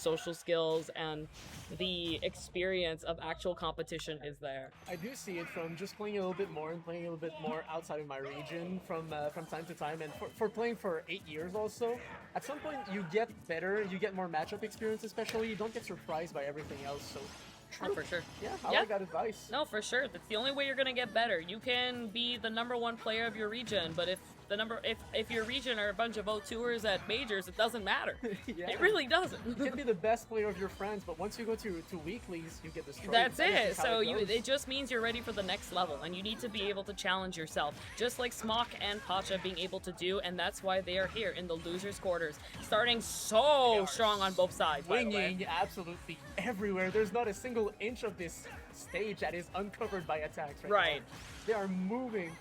social skills and the experience of actual competition is there. I do see it from just playing a little bit more and playing a little bit more outside of my region from time to time, and for playing for 8 years also. At some point, you get better, you get more matchup experience, especially. You don't get surprised by everything else. So, Oh, for sure. yeah, I like that advice. No, for sure. That's the only way you're gonna get better. You can be the #1 player of your region, but if your region are a bunch of O2ers at majors, it doesn't matter. Yeah. It really doesn't. You can be the best player of your friends, but once you go to weeklies, you get destroyed. That's That is it. just how So goes. it just means you're ready for the next level, and you need to be able to challenge yourself, just like Smokk and Pacha being able to do, and that's why they are here in the losers' quarters, starting so strong on both sides. By the way. Winging absolutely everywhere. There's not a single inch of this stage that is uncovered by attacks Right. now. They are moving.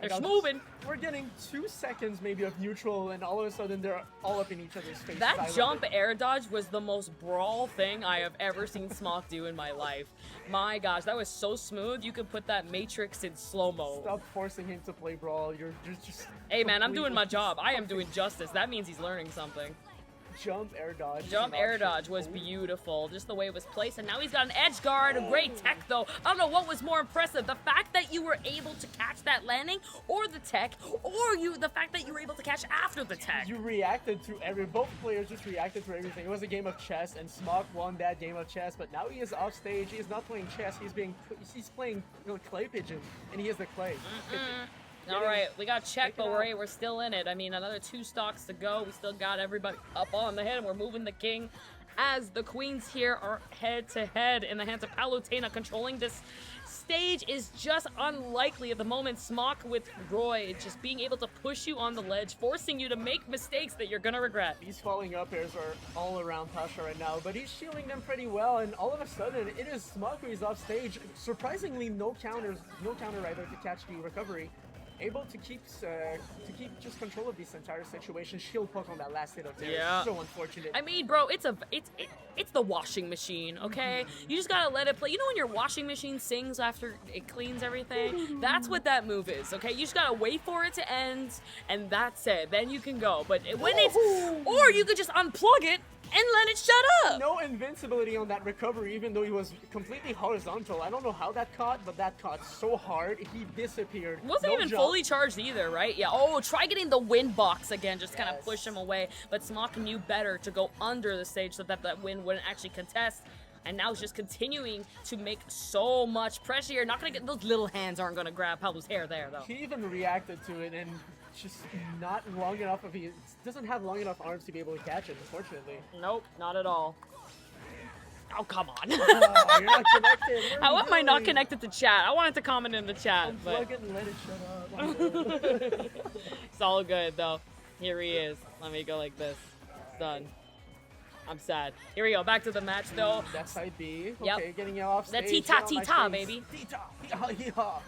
They're And moving. We're getting 2 seconds maybe of neutral, and all of a sudden they're all up in each other's face. That I love jump it. air dodge was the most brawl thing I have ever seen Smokk do in my life. My gosh, that was so smooth. You could put that Matrix in slow-mo. Stop forcing him to play brawl. You're just. Hey man, I'm doing my completely- job. I am doing justice. That means he's learning something. Jump air dodge. is Jump an air option. dodge was Oh. beautiful, just the way it was placed, and now he's got an edge guard. Great tech though. I don't know what was more impressive, the fact that you were able to catch that landing, or the tech, or the fact that you were able to catch after the tech. You reacted to both players just reacted to everything. It was a game of chess, and Smokk won that game of chess. But now he is off stage. He is not playing chess. He's playing clay pigeon, and he is the clay. All right, we got checked, but we're still in it. I mean, another 2 stocks to go. We still got everybody up on the head, and we're moving the king as the queens here are head-to-head in the hands of Palutena. Controlling this stage is just unlikely at the moment. Smokk with Roy just being able to push you on the ledge, forcing you to make mistakes that you're gonna regret. These falling up airs are all around Pacha right now, but he's shielding them pretty well, and all of a sudden it is Smokk who is off stage. Surprisingly, no counter rider to catch the recovery. Able to keep just control of this entire situation. Shield poke on that last hit of there. Yeah. So unfortunate. I mean, bro, it's the washing machine, okay? You just gotta let it play. You know when your washing machine sings after it cleans everything? That's what that move is, okay? You just gotta wait for it to end, and that's it. Then you can go. But when or you could just unplug it and let it shut up. No invincibility on that recovery, even though he was completely horizontal. I don't know how that caught, but that caught so hard, he disappeared. Wasn't No even jump. fully charged either, right? Yeah. Oh, try getting the wind box again, just kind of Yes. push him away. But Smokk knew better to go under the stage so that that wind wouldn't actually contest. And now he's just continuing to make so much pressure. You're not gonna get those little hands aren't gonna grab Palu's hair there though. He even reacted to it, and just not long enough of he doesn't have long enough arms to be able to catch it, unfortunately. Nope, not at all. Oh, come on. Oh, you're not connected. What How are you am I not doing? connected to chat? I wanted to comment in the chat, Unplug but it and let it shut up. it's all good though. Here he is. Let me go like this. Done. I'm sad. Here we go. Back to the match though. That's side B. Yep. Okay, getting it off The stage. tita get on my tita, face. baby. Tita. Yeehaw, yeehaw.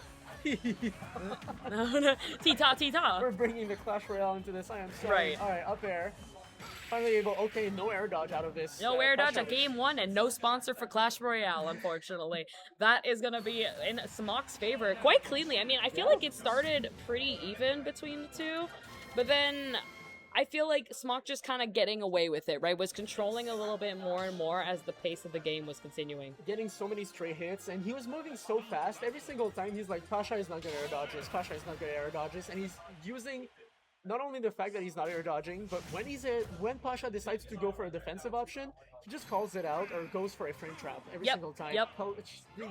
Tita tita. We're bringing the Clash Royale into this. I am sorry. Right. Alright, up air. Finally able. Okay, no air dodge out of this. No air dodge Pacha. on game 1 and no sponsor for Clash Royale, unfortunately. That is going to be in Smokk's favor quite cleanly. I mean, I feel like it started pretty even between the two, but then I feel like Smokk just kind of getting away with it, right? Was controlling a little bit more and more as the pace of the game was continuing. Getting so many stray hits, and he was moving so fast. Every single time he's like, Pacha is not gonna air dodge this, Pacha is not gonna air dodge this, and he's using not only the fact that he's not air dodging, but when Pacha decides to go for a defensive option, he just calls it out or goes for a frame trap every Yep, single time. yep.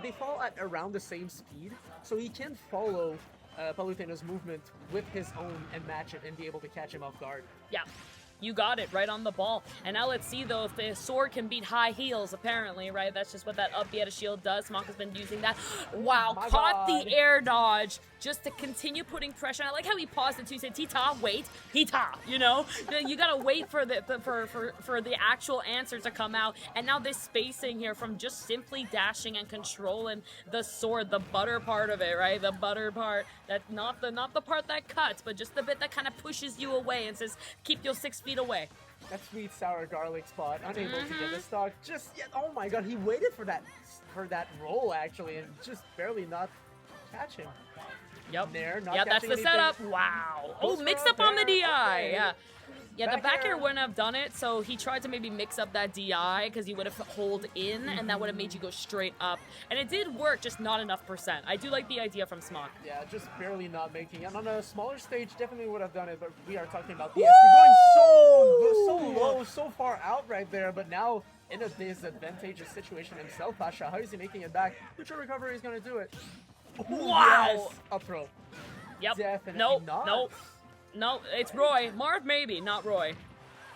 They fall at around the same speed, so he can follow Palutena's movement with his own and match it and be able to catch him off guard. Yeah, you got it right on the ball. And now let's see though if the sword can beat high heels, apparently, right? That's just what that up Yeta shield does. Smokk has been using that. Wow, My caught God. the air dodge just to continue putting pressure. I like how he paused it too. He said, Tita, wait, Tita, you know? You gotta wait for the actual answer to come out. And now this spacing here from just simply dashing and controlling the sword, the butter part of it, right? The butter part, that not the part that cuts, but just the bit that kind of pushes you away and says, keep your 6 feet away. That sweet sour garlic spot, unable to get the stock. Just yet, oh my god, he waited for that roll actually, and just barely not catch him. Yep. There, not Yeah, that's catching the anything. setup. Wow. Oh, Goes mixed for up on the there. DI. Okay. Yeah. Yeah, the back air wouldn't have done it, so he tried to maybe mix up that DI because he would have hold in, and that would have made you go straight up. And it did work, just not enough percent. I do like the idea from Smokk. Yeah, just barely not making it. On a smaller stage, definitely would have done it, but we are talking about the going so low, so far out right there, but now in a disadvantageous situation himself, Pacha. How is he making it back? Neutral recovery is going to do it. Wow! Yes! Up throw. Yep. Definitely not. Nope. No, it's Roy. Marv, maybe, not Roy.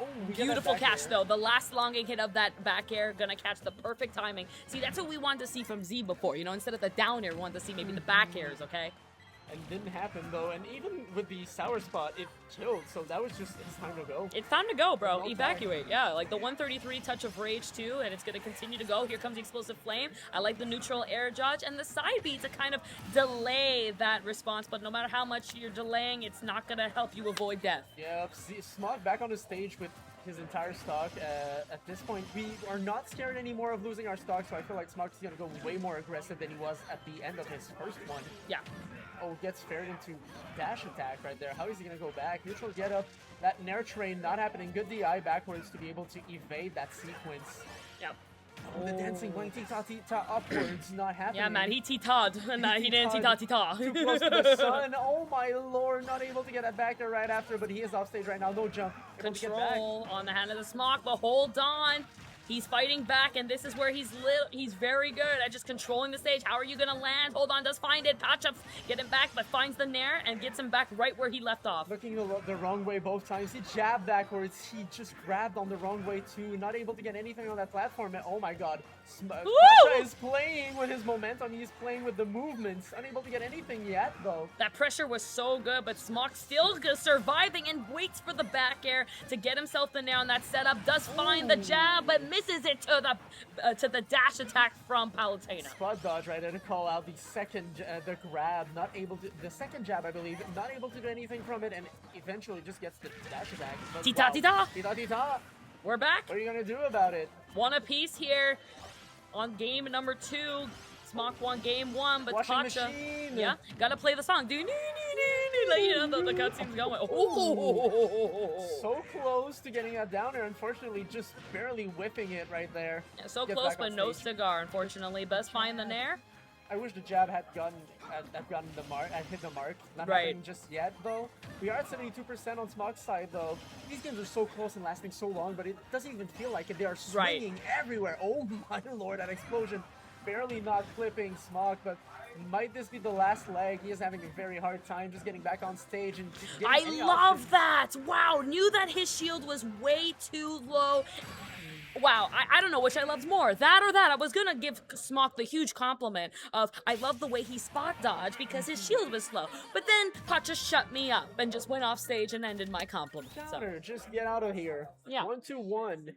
Oh, beautiful catch, though. The last longing hit of that back air, gonna catch the perfect timing. See, that's what we wanted to see from Z before, you know? Instead of the down air, we wanted to see maybe the back airs, okay? And didn't happen, though. And even with the sour spot, it killed. So that was just, it's time to go. It's time to go, bro. Evacuate. Yeah, like the 133 touch of rage, too. And it's going to continue to go. Here comes the explosive flame. I like the neutral air dodge and the side beat to kind of delay that response. But no matter how much you're delaying, it's not going to help you avoid death. Yeah, Smokk back on the stage with his entire stock. At this point, we are not scared anymore of losing our stock. So I feel like Smokk's going to go way more aggressive than he was at the end of his first one. Yeah. Oh, gets fared into dash attack right there. How is he going to go back? Neutral get up. That Nair train not happening. Good DI backwards to be able to evade that sequence. Yep. Oh, the dancing going tita upwards, not happening. Yeah, man, he tita-ta'd. Nah, he didn't tita-tita. Too close to the sun. Oh my lord, not able to get that back there right after, but he is off stage right now. No jump. Control on the hand of the Smokk, but hold on. He's fighting back, and this is where he's very good at just controlling the stage. How are you gonna land? Hold on, does find it. Pacha get him back, but finds the Nair and gets him back right where he left off. Looking the wrong way both times. He jabbed backwards. He just grabbed on the wrong way too. Not able to get anything on that platform. And oh my god. Pacha is playing with his momentum. He's playing with the movements. Unable to get anything yet, though. That pressure was so good, but Smokk still surviving and waits for the back air to get himself the Nair on that setup. Does find the jab, but misses it to the dash attack from Palutena. Spot dodge right there to call out the second, the grab. Not able to, the second jab, I believe. Not able to do anything from it, and eventually just gets the dash attack. Tita-tita! Tita-tita! We're back. What are you gonna do about it? One apiece here on game number 2. Smokk won game 1, but Washing Pacha, machine. yeah, gotta play the song. Like, you know, the cutscene's going. Oh, so close to getting that down there. Unfortunately, just barely whipping it right there. Yeah, so close, but no cigar. Unfortunately, does find the Nair. I wish the jab had gotten the mark, had hit the mark. Not happening just yet, though. We are at 72% on Smokk's side, though. These games are so close and lasting so long, but it doesn't even feel like it. They are swinging everywhere. Oh my lord, that explosion. Barely not clipping Smokk, but might this be the last leg? He is having a very hard time just getting back on stage and I love that! Wow, knew that his shield was way too low. Wow, I don't know which I loved more, that or that. I was gonna give Smokk the huge compliment of I love the way he spot dodged because his shield was slow. But then Pacha shut me up and just went off stage and ended my compliment. Counter, just get out of here. Yeah. 1-2-1.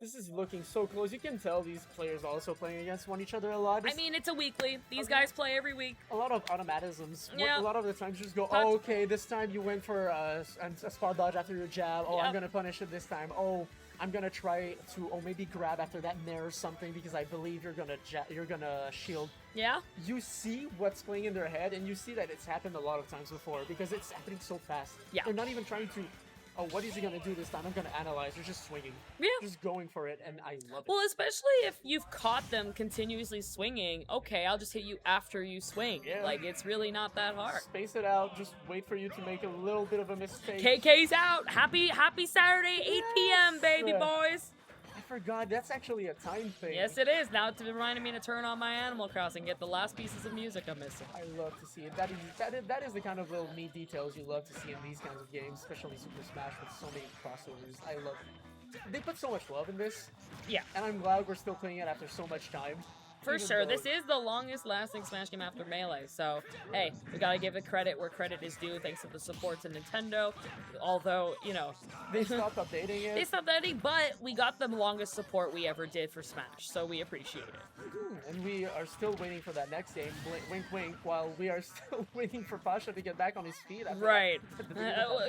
This is looking so close. You can tell these players also playing against each other a lot. I mean, it's a weekly. These guys play every week. A lot of automatisms. Yeah. A lot of the times you just go, oh, okay, this time you went for a spot dodge after your jab. Oh, I'm going to punish it this time. Oh, I'm going to try to, maybe grab after that Nair or something because I believe you're going to shield. Yeah? You see what's playing in their head, and you see that it's happened a lot of times before because it's happening so fast. Yeah. They're not even trying to... Oh, what is he gonna do this time? I'm gonna analyze. They're just swinging. Yeah. Just going for it, and I love it. Well, especially if you've caught them continuously swinging. Okay, I'll just hit you after you swing. Yeah. Like, it's really not that hard. Space it out. Just wait for you to make a little bit of a mistake. KK's out. Happy Saturday, 8 p.m., baby boys. I forgot. That's actually a time thing. Yes, it is. Now it's reminding me to turn on my Animal Crossing, get the last pieces of music I'm missing. I love to see it. That is the kind of little neat details you love to see in these kinds of games, especially Super Smash with so many crossovers. I love it. They put so much love in this. Yeah. And I'm glad we're still playing it after so much time. For sure. This is the longest lasting Smash game after Melee, so hey, we gotta give it credit where credit is due thanks to the support to Nintendo. Although, you know, they stopped updating it. They stopped updating, but we got the longest support we ever did for Smash, so we appreciate it. And we are still waiting for that next game, wink wink, while we are still waiting for Pacha to get back on his feet. Right.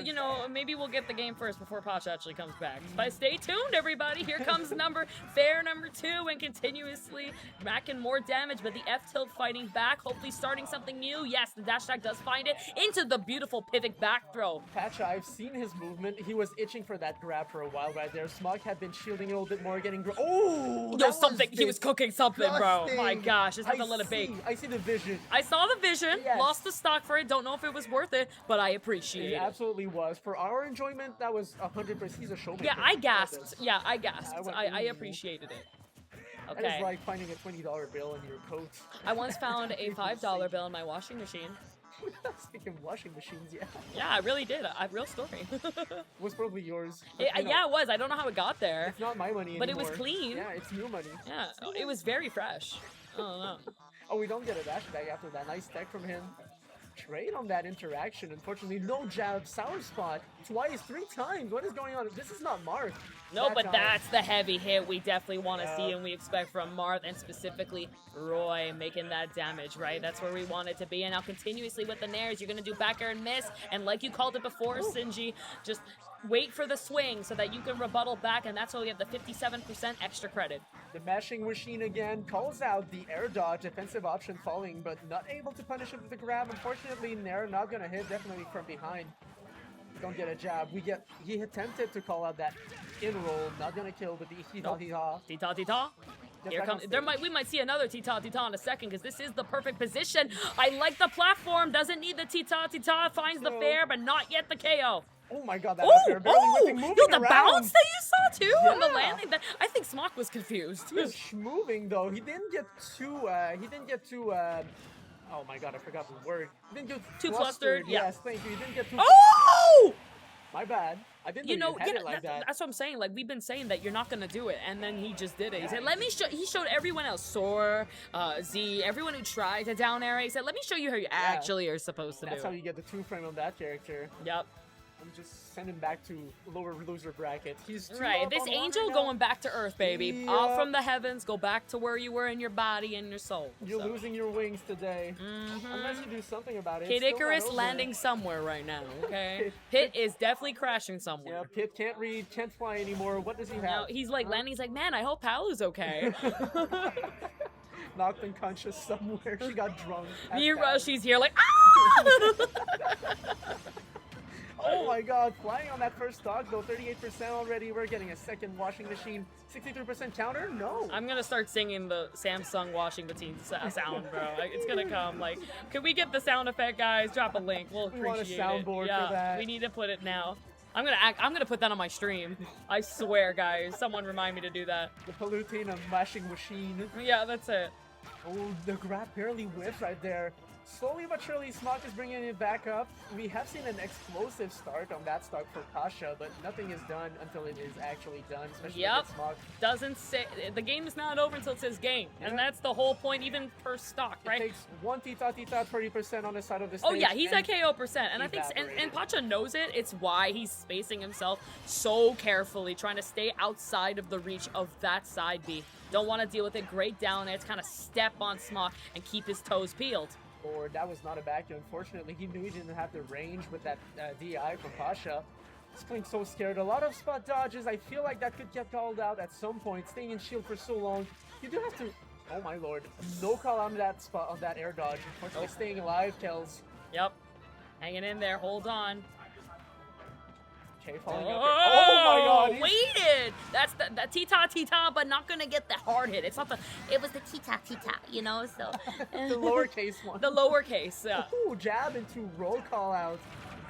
You know, maybe we'll get the game first before Pacha actually comes back. But stay tuned, everybody. Here comes number 2 and continuously racking taken more damage, but the F-tilt fighting back, hopefully starting something new. Yes, the dash attack does find it into the beautiful pivot back throw. Pacha, I've seen his movement. He was itching for that grab for a while right there. Smokk had been shielding a little bit more, getting... Oh! Yo, something. He was cooking something, bro. My gosh, just have to let it bake. I see the vision. I saw the vision, Yes. lost the stock for it, don't know if it was worth it, but I appreciate It it. absolutely was. For our enjoyment, that was 100%. He's a showman. Yeah, I gasped. Yeah, I gasped. I went, I ooh. appreciated it. That is Okay. like finding a $20 bill in your coat. I once found a $5 bill in my washing machine. Speaking of washing machines, yeah. Yeah, I really did. A real story. Was probably yours. But, you know, Yeah, it was. I don't know how it got there. It's not my money But it was anymore. clean. Yeah, it's new money. Yeah, it was very fresh. I don't know. Oh, we don't get a dash back after that. Nice tech from him. Trade on that interaction. Unfortunately, no jab. Sour spot. Twice, 3 times. What is going on? This is not Marth. No, That but guy. that's the heavy hit we definitely want to Yeah. see and we expect from Marth and specifically Roy making that damage, right? That's where we want it to be. And now continuously with the nairs, you're going to do back air and miss. And like you called it before, Sinji, just wait for the swing so that you can rebuttal back. And that's why we have the 57% extra credit. The mashing machine again calls out the air dodge, defensive option falling, but not able to punish him with the grab. Unfortunately, Nair not gonna hit, definitely from behind. Don't get a jab. He attempted to call out that in roll, not gonna kill with the hee-haw. Tita, tita. Get Here back on comes. stage. We might see another tita tita in a second because this is the perfect position. I like the platform. Doesn't need the tita tita. Finds the fair, but not yet the KO. Oh my god, that Oh, up there, barely whipping, moving yo, the around. bounce that you saw too on the Yeah. landing. I think Smokk was confused. He was moving though. He didn't get too. Oh my god, I forgot the word. He didn't get Too flustered, yeah. Yes, thank you. He didn't get too. Oh! My bad. I didn't know you had it like that. That's what I'm saying. Like we've been saying that you're not gonna do it, and then he just did it. He said, "Let me show." He showed everyone else, Soar, Z, everyone who tried to down air. He said, "Let me show you how you actually are supposed to That's do." how you get the 2-frame of that character. Yep. I'm just sending back to lower loser bracket. He's too Right. up This on one angel right now. going back to Earth, baby. Yeah. Off from the heavens, go back to where you were in your body and your soul. You're So. losing your wings today. Unless you do something about it. Kid it's still not Icarus over. landing somewhere right now, okay? Pit is definitely crashing Yeah, somewhere. Pit can't read, can't fly anymore. What does he Now have? he's like landing, he's like, man, I hope Palu's okay. Knocked unconscious somewhere. She got drunk. Mira, she's here like, ah! Oh my god, flying on that first stock though, 38% already. We're getting a second washing machine. 63% counter? No. I'm gonna start singing the Samsung washing machine sound, bro. Like, it's gonna come. Like, could we get the sound effect, guys? Drop a link. We'll We want a appreciate soundboard it. for Yeah, that. we need to put it now. I'm gonna put that on my stream. I swear, guys. Someone remind me to do that. The Palutena mashing machine. Yeah, that's it. Oh, the grab barely whiffed right there. Slowly but surely, Smokk is bringing it back up. We have seen an explosive start on that stock for Pacha, but nothing is done until it is actually done, especially Yep. with Smokk. Doesn't say the game is not over until it says game, and Yeah. that's the whole point, even per stock, It right? takes one tita 30% on the side of the stage. Oh yeah, he's and at KO percent, and I think and evaporated. Pacha knows it. It's why he's spacing himself so carefully, trying to stay outside of the reach of that side B. Don't want to deal with it. Great down air. It's kind of step on Smokk and keep his toes peeled. Or that was not a back. Unfortunately, he knew he didn't have the range with that DI from Pacha. He's playing so scared. A lot of spot dodges. I feel like that could get called out at some point. Staying in shield for so long. You do have to... Oh my lord. No call on that spot, on that air dodge. Unfortunately, staying alive kills. Yep. Hanging in there. Hold on. Okay, falling up. Oh my god. he's- Waited! That's the tita, but not gonna get the hard hit. It's not the... It was the tita, you know, so... The lowercase one. The lowercase, yeah. Ooh, jab into roll call out.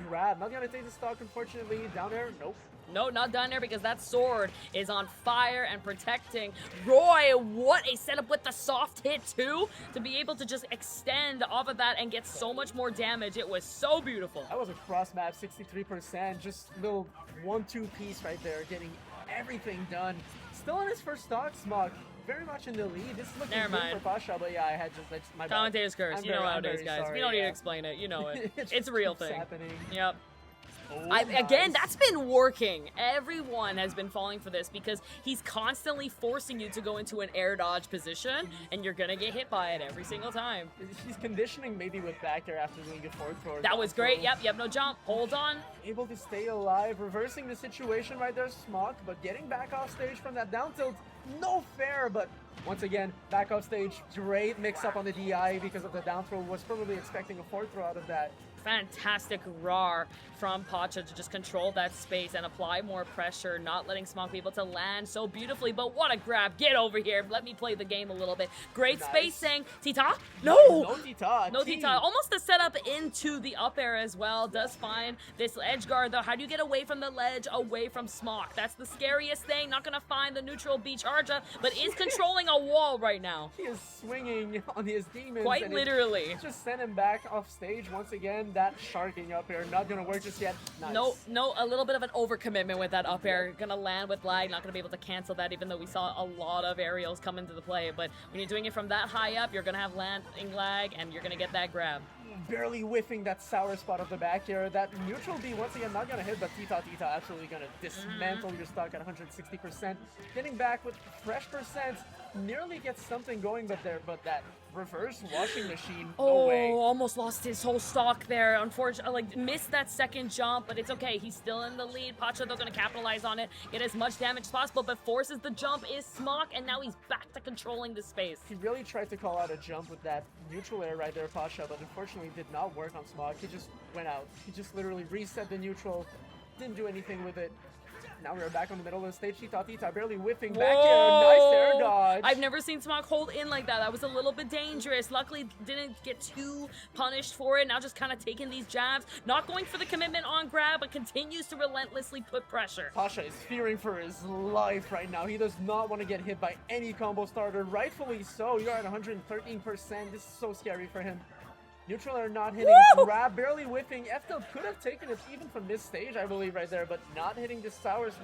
Grab. Not gonna take the stock, unfortunately. Down air. Nope. No, not done there because that sword is on fire and protecting Roy. What a setup with the soft hit too, to be able to just extend off of that and get so much more damage. It was so beautiful. That was a cross map, 63%. Just little 1-2 piece right there, getting everything done. Still on his first stock, Smokk. Very much in the lead. This is looking Never good mind. for Pacha, but yeah, I had just that's my bad. Commentator's curse. I'm You know very- how I'm it is, very guys. sorry, We don't need to yeah. explain it. You know it. It It's a real keeps thing. happening. Yep. Oh, Again, nice. that's been working. Everyone has been falling for this because he's constantly forcing you to go into an air dodge position, and you're gonna get hit by it every single time. He's conditioning maybe with back air after doing a forward throw. That was great. Yep, no jump. Hold on. Able to stay alive, reversing the situation right there, Smokk, but getting back off stage from that down tilt. No fair, but Once again, back off stage. Great mix-up on the DI because of the down throw. Was probably expecting a forward throw out of that. Fantastic RAR from Pacha to just control that space and apply more pressure, not letting Smokk be able to land so beautifully. But what a grab. Get over here. Let me play the game a little bit. Great spacing. Tita? No! No Tita. No Tita. Almost the setup into the up air as well. Does find this edge guard though. How do you get away from the ledge, away from Smokk? That's the scariest thing. Not going to find the neutral B charger, but is controlling a wall right now. He is swinging on his demons. Quite literally. Just send him back off stage once again. That sharking up air not gonna work just yet. Nice. No, a little bit of an overcommitment with that up air. Gonna land with lag, not gonna be able to cancel that, even though we saw a lot of aerials come into the play. But when you're doing it from that high up, you're gonna have landing lag, and you're gonna get that grab. Barely whiffing that sour spot of the back air. That neutral B, once again, not gonna hit, but Tita absolutely gonna dismantle your stock at 160%. Getting back with fresh percent, nearly gets something going, but that reverse washing machine, no way. Almost lost his whole stock there. Unfortunately, like, missed that second jump, but it's okay. He's still in the lead. Pacha, though, gonna capitalize on it, get as much damage as possible, but forces the jump is Smokk, and now he's back to controlling the space. He really tried to call out a jump with that neutral air right there, Pacha, but unfortunately did not work on Smokk. He just went out. He just literally reset the neutral, didn't do anything with it. Now we're back on the middle of the stage. Tita barely whiffing back air. Nice air dodge. I've never seen Smokk hold in like that. That was a little bit dangerous. Luckily, didn't get too punished for it. Now just kind of taking these jabs. Not going for the commitment on grab, but continues to relentlessly put pressure. Pacha is fearing for his life right now. He does not want to get hit by any combo starter. Rightfully so. You're at 113%. This is so scary for him. Neutral air not hitting, grab barely whiffing. F-Dub could have taken it even from this stage, I believe, right there, but not hitting the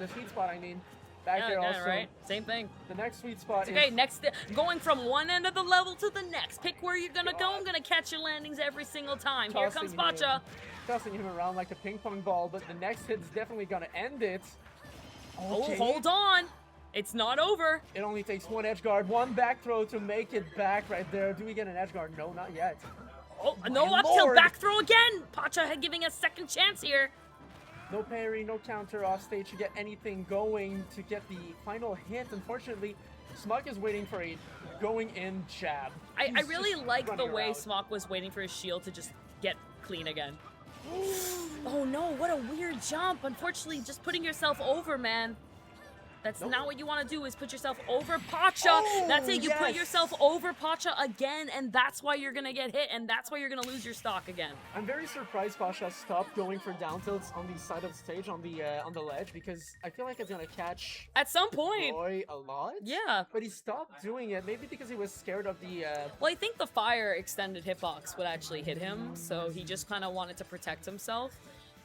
sweet spot, I mean. Back there also. Right? Same thing. The next sweet spot is... Okay, next, going from one end of the level to the next. Pick where you're gonna go. I'm gonna catch your landings every single time. Here comes Pacha. Tossing him around like a ping pong ball, but the next hit is definitely gonna end it. Okay. Oh, hold on. It's not over. It only takes one edge guard, one back throw to make it back right there. Do we get an edge guard? No, not yet. Oh, no, up tilt, back throw again! Pacha giving a second chance here. No parry, no counter off stage to get anything going to get the final hit. Unfortunately, Smokk is waiting for a going in jab. I really like the way Smokk was waiting for his shield to just get clean again. Oh no, what a weird jump. Unfortunately, just putting yourself over, man. That's not what you want to do, is put yourself over Pacha. That's it. You put yourself over Pacha again, and that's why you're going to get hit, and that's why you're going to lose your stock again. I'm very surprised Pacha stopped going for down tilts on the side of the stage, on the ledge, because I feel like it's going to catch at some point Roy a lot. Yeah. But he stopped doing it, maybe because he was scared of the... Well, I think the fire extended hitbox would actually hit him, so he just kind of wanted to protect himself.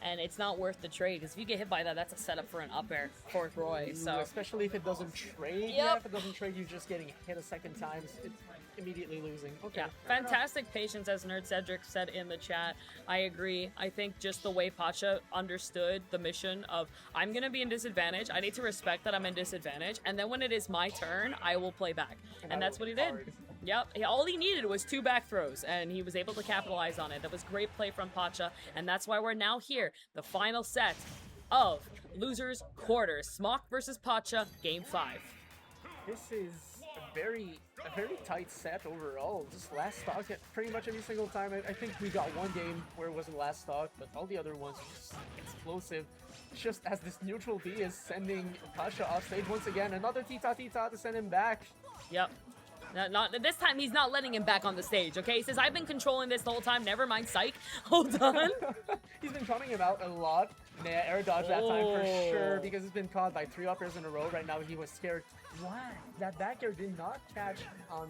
And it's not worth the trade, because if you get hit by that, that's a setup for an up air for Roy. So especially if it doesn't trade. Yeah, if it doesn't trade, you just getting hit a second time. It's immediately losing. Okay. Yeah, fantastic patience, as Nerd Cedric said in the chat. I agree. I think just the way Pacha understood the mission of, I'm going to be in disadvantage. I need to respect that I'm in disadvantage. And then when it is my turn, I will play back. And that's what he did. Yep, all he needed was 2 back throws, and he was able to capitalize on it. That was great play from Pacha, and that's why we're now here. The final set of Losers Quarters. Smokk versus Pacha, Game 5. This is a very tight set overall. Just last stock pretty much every single time. I think we got one game where it wasn't last stock, but all the other ones were just explosive. Just as this neutral B is sending Pacha off stage once again. Another Tita to send him back. Yep. Not this time. He's not letting him back on the stage. Okay, he says, I've been controlling this the whole time. Never mind, psych. Hold on. He's been counting him out a lot. Nah, air dodge that time for sure, because he's been caught by 3 up airs in a row. Right now he was scared. Wow, that back air did not catch on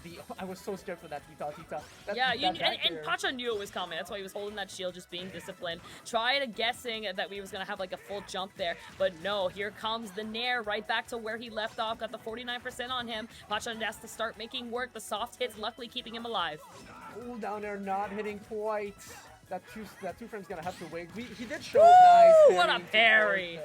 the... I was so scared for that Tita. And Pacha knew it was coming. That's why he was holding that shield, just being disciplined. Tried guessing that we was going to have like a full jump there, but no, here comes the Nair right back to where he left off. Got the 49% on him. Pacha has to start making work. The soft hits, luckily keeping him alive. Ooh, down there, not hitting quite. That two frame's going to have to wait. He did show nice. What a parry!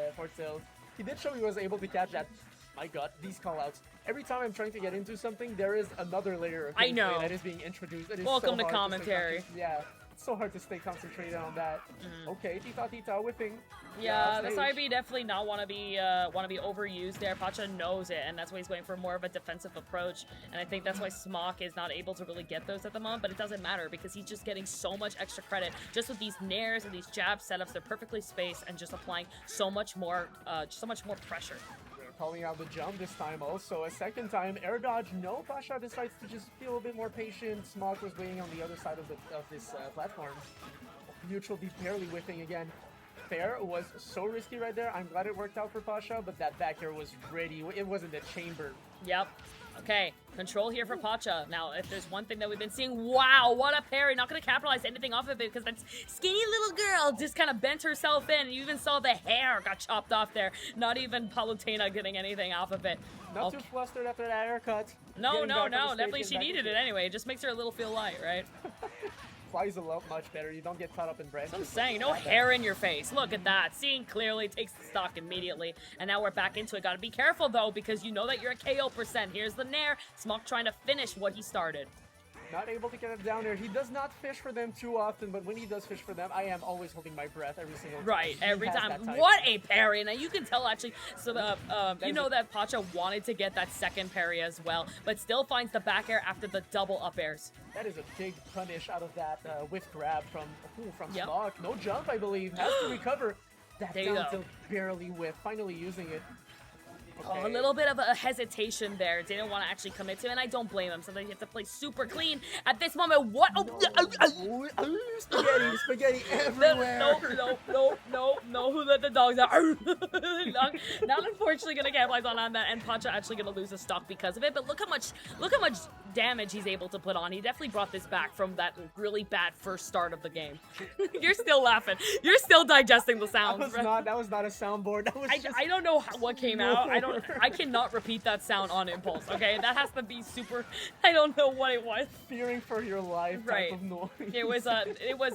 He did show he was able to catch that. My god, these callouts. Every time I'm trying to get into something, there is another layer of gameplay that is being introduced. It is Welcome so to commentary. Yeah, so hard to stay concentrated on that. Okay, Tita whipping. Yeah, the stage. side B definitely not want to be overused there. Pacha knows it, and that's why he's going for more of a defensive approach. And I think that's why Smokk is not able to really get those at the moment. But it doesn't matter because he's just getting so much extra credit just with these nairs and these jab setups. They're perfectly spaced and just applying so much more pressure. Calling out the jump this time also. A second time, air dodge. No, Pacha decides to just be a little bit more patient. Smokk was waiting on the other side of this platform. Neutral D barely whiffing again. Fair was so risky right there. I'm glad it worked out for Pacha, but that back air was ready. It wasn't a chamber. Yep. Okay, control here for Pacha. Now, if there's one thing that we've been seeing, wow, what a parry. Not going to capitalize anything off of it because that skinny little girl just kind of bent herself in. And you even saw the hair got chopped off there. Not even Palutena getting anything off of it. Not too flustered after that haircut. No. Definitely she needed it anyway. It just makes her a little feel light, right? Flies a lot much better. You don't get caught up in branches. That's what I'm saying. No hair in your face. Look at that. Seeing clearly takes the stock immediately. And now we're back into it. Gotta be careful though, because you know that you're a KO %. Here's the Nair. Smokk trying to finish what he started. Not able to get it down there. He does not fish for them too often, but when he does fish for them, I am always holding my breath every single time. Right, every time. What a parry. Now you can tell actually, so you know that Pacha wanted to get that second parry as well, but still finds the back air after the double up airs. That is a big punish out of that whiff grab from Yep. Smokk. No jump, I believe. Has to recover. That There you down go. tilt barely whiff. Finally using it. Oh, a little bit of a hesitation there. Didn't want to actually commit to it, and I don't blame him. Sometimes you have to play super clean at this moment. What? Oh, Spaghetti everywhere. No. Who let the dogs out? not unfortunately gonna capitalize on that, and Pacha actually gonna lose a stock because of it. But look how much damage he's able to put on. He definitely brought this back from that really bad first start of the game. You're still laughing. You're still digesting the sounds. That was not a soundboard. That was I don't know what came out. I cannot repeat that sound on impulse. Okay, that has to be super. I don't know what it was. fearing for your life type of noise. It was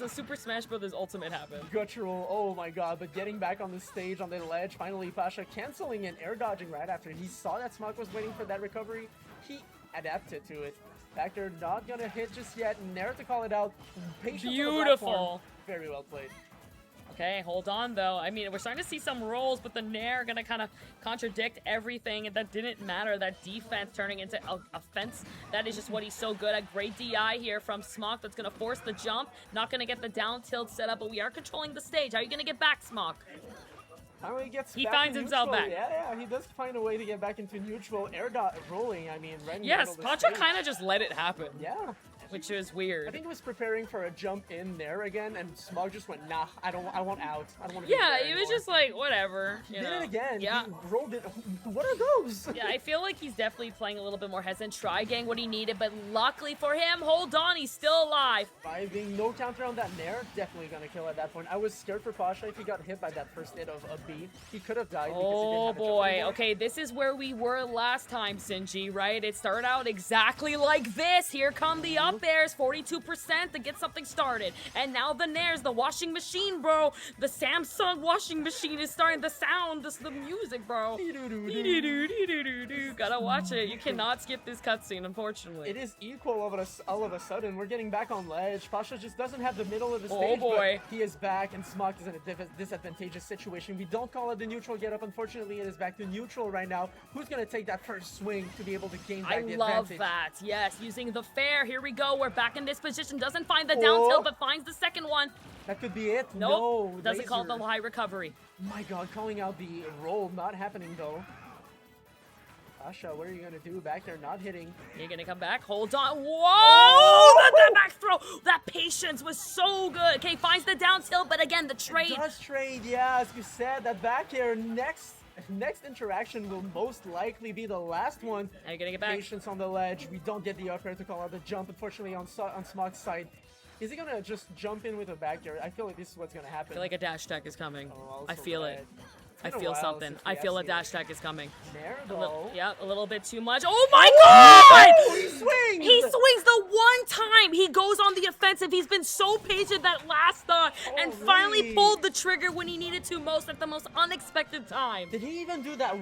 a Super Smash Brothers Ultimate happened. Guttural, oh my god, but getting back on the stage on the ledge, finally Pacha canceling and air dodging right after he saw that Smokk was waiting for that recovery. He adapted to it. Back there, not gonna hit just yet. Nair to call it out. Patience on the Beautiful. platform. Very well played. Okay, hold on though. I mean, we're starting to see some rolls, but the Nair gonna kind of contradict everything. That didn't matter. That defense turning into offense. That is just what he's so good at. Great DI here from Smokk. That's gonna force the jump. Not gonna get the down tilt set up, but we are controlling the stage. How are you gonna get back, Smokk? He finds himself back. Yeah, he does find a way to get back into neutral. Air dot rolling. I mean, Ren Yes, handled the Pacha stage. kind of just let it happen. Yeah. Which is weird. I think he was preparing for a jump in there again, and Smokk just went, nah, I want out. I don't want to Yeah, he was just like, whatever. He did it again. Yeah. He rolled it. What are those? Yeah, I feel like he's definitely playing a little bit more hesitant, try getting what he needed, but luckily for him, hold on, he's still alive. Surviving, no counter on that Nair, definitely gonna kill at that point. I was scared for Pacha if he got hit by that first hit of a B. He could have died because he didn't Oh have a jump boy, anymore. okay, this is where we were last time, Sinji, right? It started out exactly like this. Here come the up airs, 42% to get something started. And now the Nairs, the washing machine, bro. The Samsung washing machine is starting the sound, the music, bro. Gotta watch it. You cannot skip this cutscene, unfortunately. It is equal all of a sudden. We're getting back on ledge. Pacha just doesn't have the middle of the Oh, stage. boy. But he is back, and Smokk is in a disadvantageous situation. We don't call it the neutral get up. Unfortunately, it is back to neutral right now. Who's gonna take that first swing to be able to gain back I the love advantage? that. Yes, using the fair. Here we go. We're back in this position. Doesn't find the down tilt, but finds the second one. That could be it. Nope. No, Doesn't call it the laser. high recovery. My god, calling out the roll, not happening though. Pacha, what are you gonna do back there? Not hitting. You're gonna come back. Hold on. Whoa! That back throw. That patience was so good. Okay, finds the down tilt, but again, the trade. Does trade, yeah, as you said, that back air next interaction will most likely be the last one. Are you gonna get back? Patience on the ledge. We don't get the up air to call out the jump, unfortunately, on Smokk's side. Is he gonna just jump in with a back air? I feel like this is what's gonna happen. I feel like a dash attack is coming. Oh, I also feel red. it. It's I been a feel while something. since we I feel a have seen dash it. attack is coming. There A little, though. yeah, a little bit too much. Oh my god! Oh, he swings! He swings the one time he goes on the offensive. He's been so patient that last stock and finally Holy. pulled the trigger when he needed to most at the most unexpected time. Did he even do that